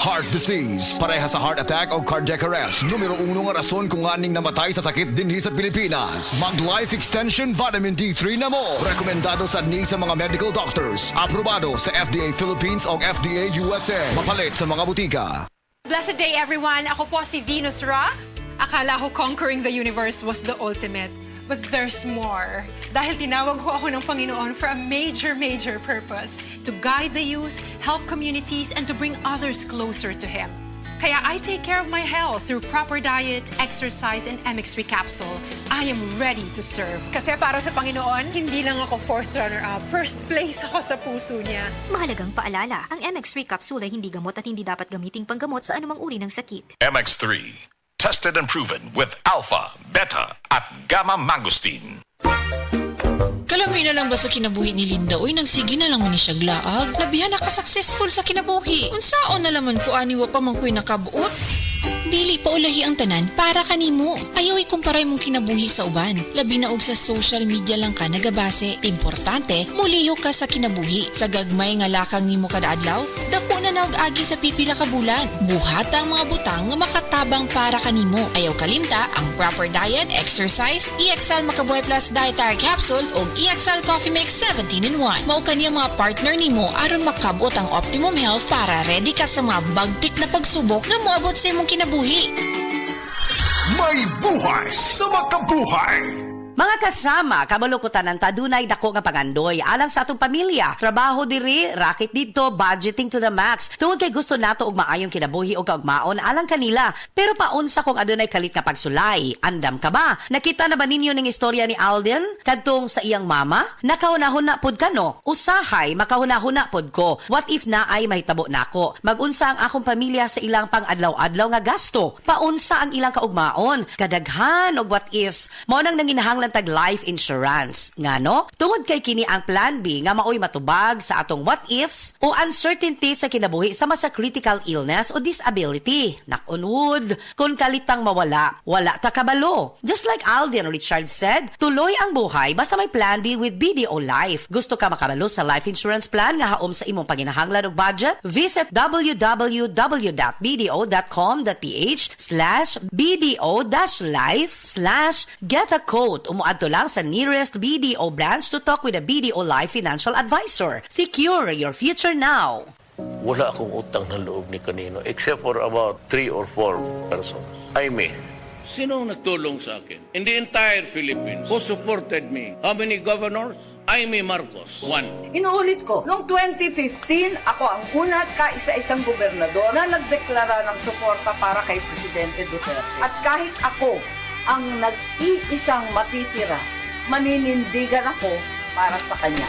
Heart disease, pareha sa heart attack o cardiac arrest. Numero 1 nga rason kung aning namatay sa sakit dinhi sa Pilipinas. Mag Life Extension Vitamin D3 na mo. Rekomendado sa ni sa mga medical doctors. Aprobado sa FDA Philippines o FDA USA. Mapalit sa mga butika. Blessed day, everyone. Ako po si Venus Ra. Akala ko conquering the universe was the ultimate. But there's more. Dahil tinawag ho ako ng Panginoon for a major, major purpose. To guide the youth, help communities, and to bring others closer to Him. Kaya I take care of my health through proper diet, exercise, and MX3 capsule. I am ready to serve. Kasi para sa Panginoon, hindi lang ako fourth runner-up. First place ako sa puso niya. Mahalagang paalala, ang MX3 capsule ay hindi gamot at hindi dapat gamiting panggamot sa anumang uri ng sakit. MX3, tested and proven with alpha, beta, at gamma mangosteen. Kalami na lang ba sa kinabuhi ni Linda? Uy, nagsige na lang man ni siya glaag. Labihan na ka-successful sa kinabuhi. Unsaon na laman ko aniwa pa man ko'y nakabuot? Dili pa ulahi ang tanan para kanimo. Ayaw ikumparay mong kinabuhi sa uban. Labi na og sa social media lang ka nagabase. Importante, muliyo ka sa kinabuhi. Sa gagmay nga lakang nimo kada adlaw, dako na naog-agi sa pipila ka bulan. Buhata ang mga butang nga makatabang para kanimo. Ayaw kalimta ang proper diet, exercise, EXL Makabuhay Plus Dietary Capsule o EXL Coffee Mix 17-in-1. Mao kaniya mga partner nimo aron makabot ang optimum health para ready ka sa mga bagtik na pagsubok na moabot sa imong kinabuhi. May buhay sa makabuhay! Mga kasama, kabalukutan ng tadunay dako nga pangandoy alang sa atong pamilya. Trabaho diri, racket dito, budgeting to the max. Tungod kay gusto nato og maayong kinabuhi o kaugmaon alang kanila. Pero paunsa kung adunay kalit nga pagsulay? Andam ka ba? Nakita na ba ninyo ning istorya ni Alden kadtong sa iyang mama? Nakahunahuna pod kano? Usahay makahunahuna pod ko. What if na ay mahitabo nako? Magunsa ang akong pamilya sa ilang pang-adlaw-adlaw nga gasto? Paunsa ang ilang kaugmaon? Kadaghan og what ifs. Mao nang nanginahanglan tag life insurance. Ngano? Tungod kay kini ang plan B nga maoy matubag sa atong what ifs o uncertainty sa kinabuhi sama sa critical illness o disability. Knock-on wood, kung kalitang mawala, wala ta kabalo. Just like Alden Richard said, tuloy ang buhay basta may plan B with BDO Life. Gusto ka makabalo sa life insurance plan nga haom sa imong panginahanglan og budget? Visit www.bdo.com.ph/bdo-life/get a quote. Umuadto lang sa nearest BDO branch to talk with a BDO Life financial advisor. Secure your future now. Wala akong utang na loob ni kanino except for about 3 or 4 persons. Jaime, sino nagtulong sa akin? In the entire Philippines, who supported me? How many governors? Jaime Marcos, 1. Inuulit ko, noong 2015, ako ang una at kaisa-isang gobernador na nagdeklara ng suporta para kay Presidente Duterte. At kahit ako ang nag-iisang matitira, maninindigan ako para sa kanya.